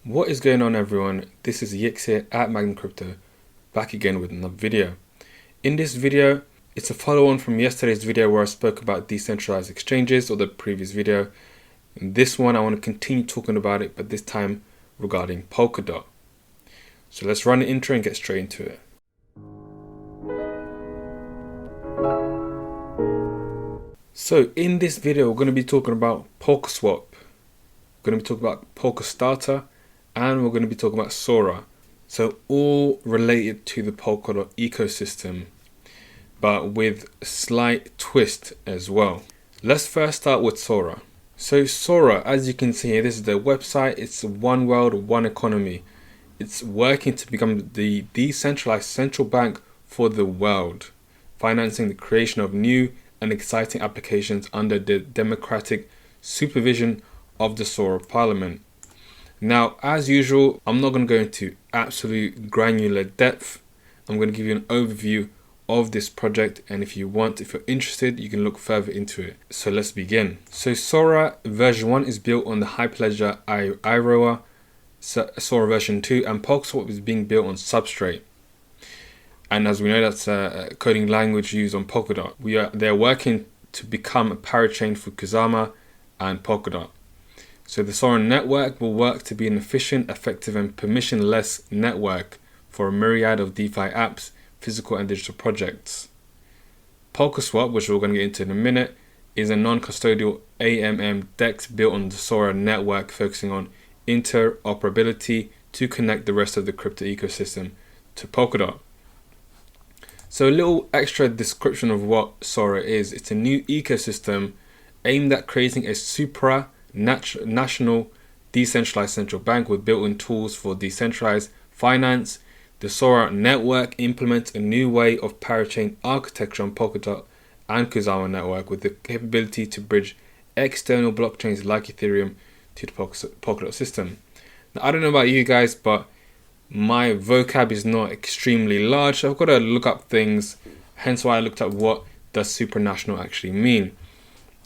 What is going on, everyone? This is Yix here at Magnum Crypto, back again with another video. In this video, it's a follow-on from yesterday's video where I spoke about decentralized exchanges, or the previous video. In this one, I want to continue talking about it, but this time regarding Polkadot. So let's run the intro and get straight into it. So in this video, we're going to be talking about Polkaswap. We're going to be talking about Polkastarter, and we're going to be talking about Sora. So all related to the Polkadot ecosystem, but with a slight twist as well. Let's first start with Sora. So Sora, as you can see here, this is their website. It's one world, one economy. It's working to become the decentralized central bank for the world, financing the creation of new and exciting applications under the democratic supervision of the Sora Parliament. Now, as usual, I'm not going to go into absolute granular depth. I'm going to give you an overview of this project, and if you're interested, you can look further into it. So let's begin. So Sora version 1 is built on the Hyperledger Iroa, Sora version 2, and Polkaswap is being built on Substrate. And as we know, that's a coding language used on Polkadot. They're working to become a parachain for Kusama and Polkadot. So the Sora network will work to be an efficient, effective, and permissionless network for a myriad of DeFi apps, physical and digital projects. Polkaswap, which we're going to get into in a minute, is a non-custodial AMM DEX built on the Sora network, focusing on interoperability to connect the rest of the crypto ecosystem to Polkadot. So a little extra description of what Sora is. It's a new ecosystem aimed at creating a supranational decentralized central bank with built-in tools for decentralized finance. The Sora network implements a new way of parachain architecture on Polkadot and Kusama network with the capability to bridge external blockchains like Ethereum to the Polkadot system. Now, I don't know about you guys, but my vocab is not extremely large, so I've got to look up things, hence why I looked up what does supranational actually mean.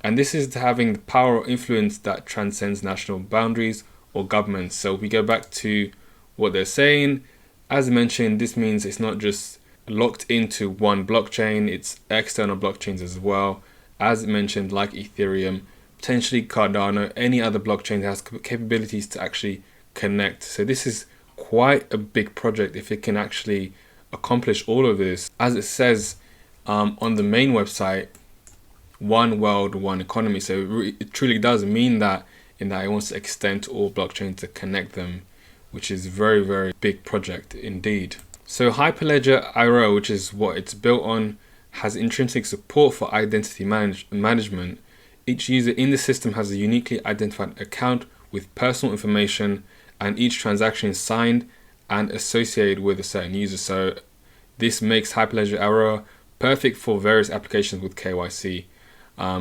And this is having the power or influence that transcends national boundaries or governments. So we go back to what they're saying. As mentioned, this means it's not just locked into one blockchain, it's external blockchains as well. As mentioned, like Ethereum, potentially Cardano, any other blockchain that has capabilities to actually connect. So this is quite a big project if it can actually accomplish all of this. As it says on the main website, one world, one economy. So it truly does mean that, in that it wants to extend to all blockchains to connect them, which is very, very big project indeed. So Hyperledger Iroa, which is what it's built on, has intrinsic support for identity management. Each user in the system has a uniquely identified account with personal information, and each transaction is signed and associated with a certain user. So this makes Hyperledger Iroa perfect for various applications with KYC.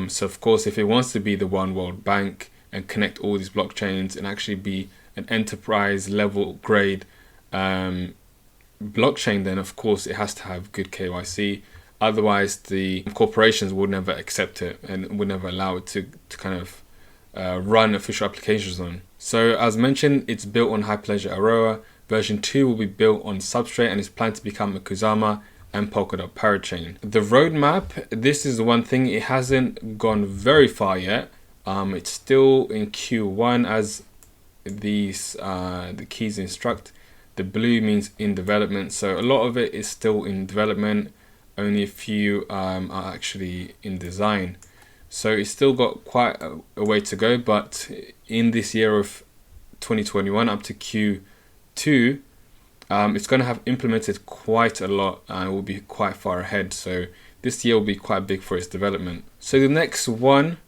So of course, if it wants to be the one world bank and connect all these blockchains and actually be an enterprise level grade blockchain, then of course it has to have good KYC. Otherwise, the corporations would never accept it and would never allow it to kind of run official applications on. So as mentioned, it's built on Hyperledger Iroa. Version 2 will be built on Substrate and is planned to become a Kusama and Polkadot parachain. The roadmap, this is the one thing, it hasn't gone very far yet. It's still in Q1 as these the keys instruct. The blue means in development, so a lot of it is still in development. Only a few are actually in design. So it's still got quite a way to go, but in this year of 2021 up to Q2, it's going to have implemented quite a lot and will be quite far ahead. So this year will be quite big for its development. So the next one,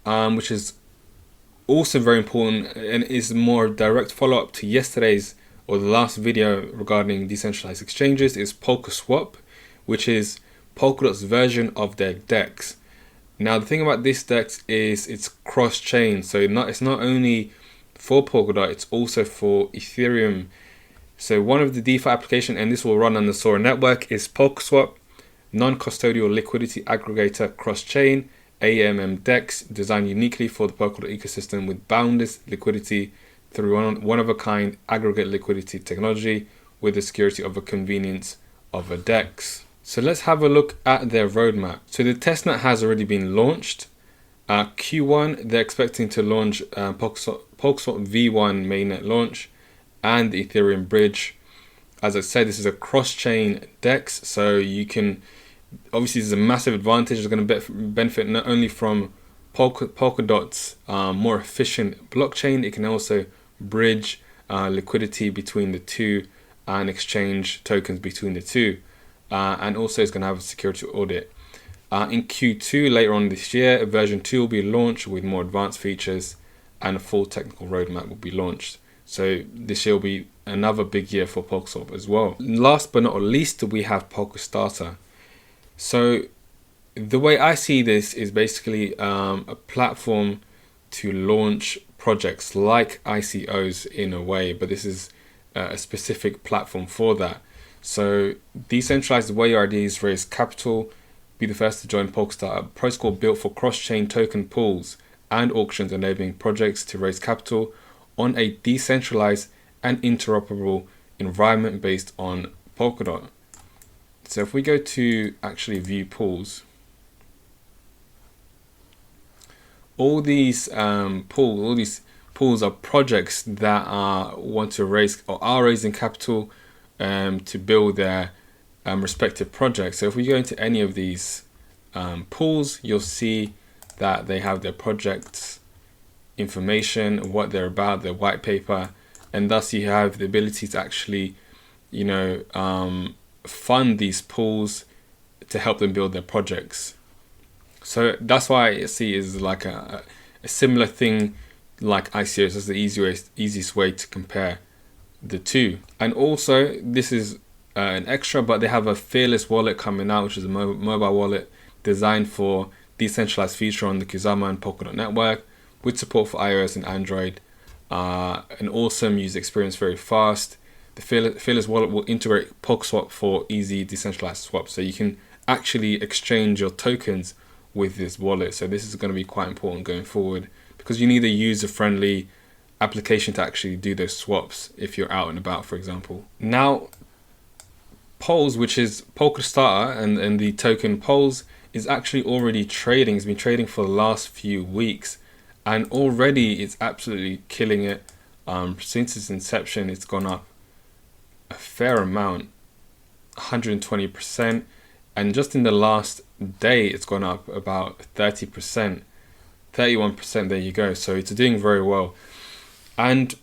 which is also very important and is more direct follow-up to yesterday's or the last video regarding decentralized exchanges, is Polkaswap, which is Polkadot's version of their DEX. Now the thing about this DEX is it's cross-chain, so it's not only for Polkadot, it's also for Ethereum. So one of the DeFi application, and this will run on the Sora network, is Polkaswap, non-custodial liquidity aggregator cross-chain AMM DEX, designed uniquely for the Polkadot ecosystem with boundless liquidity through one-of-a-kind aggregate liquidity technology with the security of a convenience of a DEX. So let's have a look at their roadmap. So the testnet has already been launched. Q1, they're expecting to launch Polkaswap V1 mainnet launch and the Ethereum bridge. As I said, this is a cross-chain DEX, so you can, obviously this is a massive advantage. It's going to benefit not only from Polkadot's more efficient blockchain, it can also bridge liquidity between the two and exchange tokens between the two. And also it's going to have a security audit. In Q2 later on this year, version 2 will be launched with more advanced features and a full technical roadmap will be launched. So this year will be another big year for Polkaswap as well. Last but not least, we have Polkastarter. So the way I see this is basically a platform to launch projects like ICOs in a way, but this is a specific platform for that. So decentralize the way your ideas raise capital. Be the first to join Polkastarter, a protocol built for cross-chain token pools and auctions, enabling projects to raise capital on a decentralized and interoperable environment based on Polkadot. So if we go to actually view pools, all these pools are projects that want to raise or are raising capital to build their respective projects. So if we go into any of these pools, you'll see that they have their projects information, what they're about, their white paper, and thus you have the ability to actually, fund these pools to help them build their projects. So that's why I see it is like a similar thing like ICOs. That's the easiest way to compare the two. And also this is an extra, but they have a Fearless wallet coming out, which is a mobile wallet designed for decentralized feature on the Kusama and Polkadot network with support for iOS and Android. An awesome user experience, very fast. The Fearless wallet will integrate Polkaswap for easy decentralized swaps, so you can actually exchange your tokens with this wallet. So this is going to be quite important going forward because you need a user-friendly application to actually do those swaps if you're out and about, for example. Now, Pols, which is Polkastarter and the token Pols, is actually already trading. It's been trading for the last few weeks and already it's absolutely killing it. Since its inception, it's gone up a fair amount, 120%, and just in the last day it's gone up about 30%, 31%. There you go. So it's doing very well. And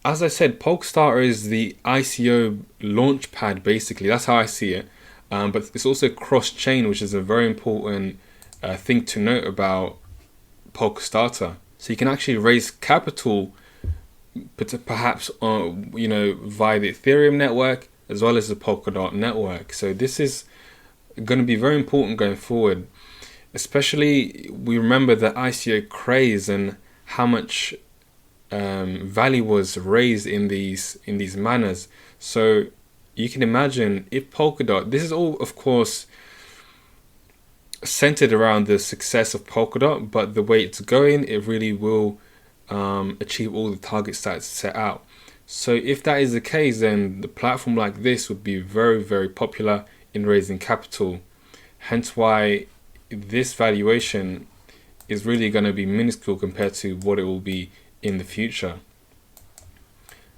as I said, Polkastarter is the ICO launch pad, basically. That's how I see it. But it's also cross-chain, which is a very important thing to note about Polkastarter. So you can actually raise capital, but perhaps via the Ethereum network as well as the Polkadot network. So this is going to be very important going forward. Especially, we remember the ICO craze and how much value was raised in these manners. So you can imagine if Polkadot, this is all of course centered around the success of Polkadot, but the way it's going, it really will achieve all the targets that it's set out. So if that is the case, then the platform like this would be very, very popular in raising capital. Hence why this valuation is really going to be minuscule compared to what it will be in the future.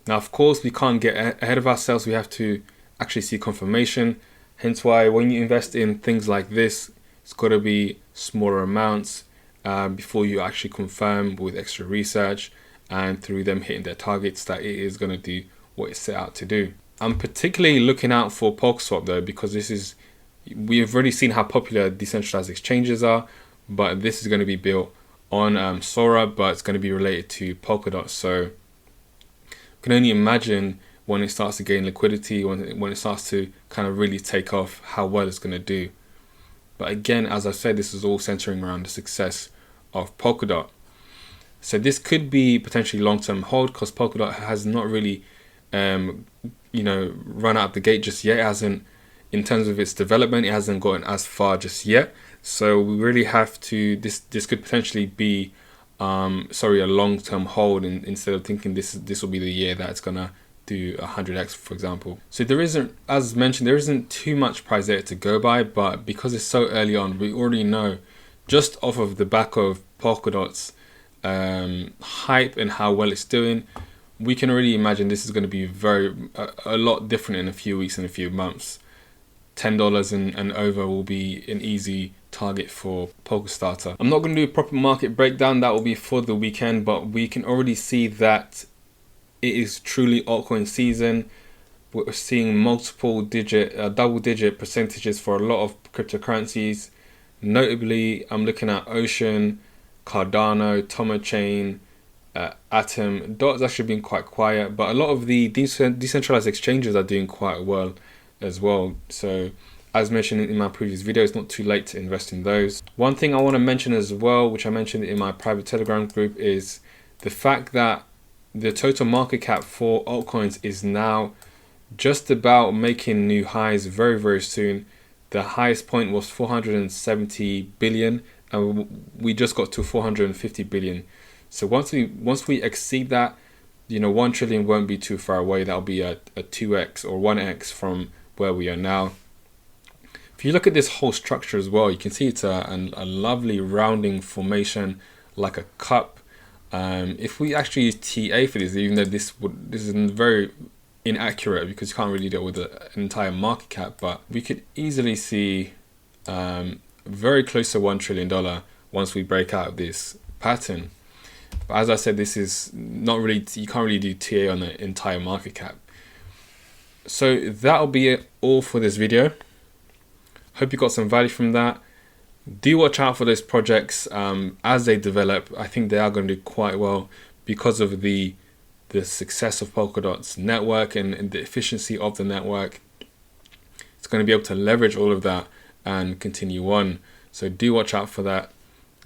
Now, of course, we can't get ahead of ourselves. We have to actually see confirmation. Hence why when you invest in things like this, it's got to be smaller amounts before you actually confirm with extra research and through them hitting their targets that it is going to do what it's set out to do. I'm particularly looking out for Polkaswap though, because we've already seen how popular decentralized exchanges are, but this is going to be built on Sora, but it's going to be related to Polkadot. So you can only imagine when it starts to gain liquidity, when it starts to kind of really take off, how well it's going to do. But again, as I said, this is all centering around the success of Polkadot. So this could be potentially long-term hold because Polkadot has not really, run out the gate just yet. It hasn't, in terms of its development, it hasn't gotten as far just yet. So we really have to, this could potentially be sorry, a long-term hold instead of thinking this will be the year that it's gonna do 100x, for example. So there isn't, as mentioned, there isn't too much price data to go by, but because it's so early on, we already know just off of the back of Polkadot's hype and how well it's doing, we can already imagine this is going to be a lot different in a few weeks and a few months. $10 and over will be an easy target for Polkastarter. I'm not going to do a proper market breakdown, that will be for the weekend, but we can already see that it is truly altcoin season. We're seeing multiple double-digit percentages for a lot of cryptocurrencies. Notably, I'm looking at Ocean, Cardano, Tomo Chain, Atom. Dot's actually been quite quiet, but a lot of the decentralized exchanges are doing quite well as well. So as mentioned in my previous video, it's not too late to invest in those. One thing I want to mention as well, which I mentioned in my private Telegram group, is the fact that the total market cap for altcoins is now just about making new highs very soon. The highest point was 470 billion and we just got to 450 billion. So once we exceed that, 1 trillion won't be too far away. That'll be a 2x or 1x from where we are now. If you look at this whole structure as well, you can see it's a lovely rounding formation like a cup. If we actually use TA for this, even though this is very inaccurate because you can't really deal with an entire market cap, but we could easily see very close to $1 trillion once we break out of this pattern. But as I said, this is not really, you can't really do TA on the entire market cap. So that'll be it all for this video. Hope you got some value from that. Do watch out for those projects as they develop. I think they are going to do quite well because of the success of Polkadot's network and the efficiency of the network. It's going to be able to leverage all of that and continue on. So do watch out for that,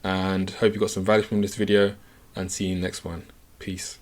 and hope you got some value from this video, and see you in the next one. Peace.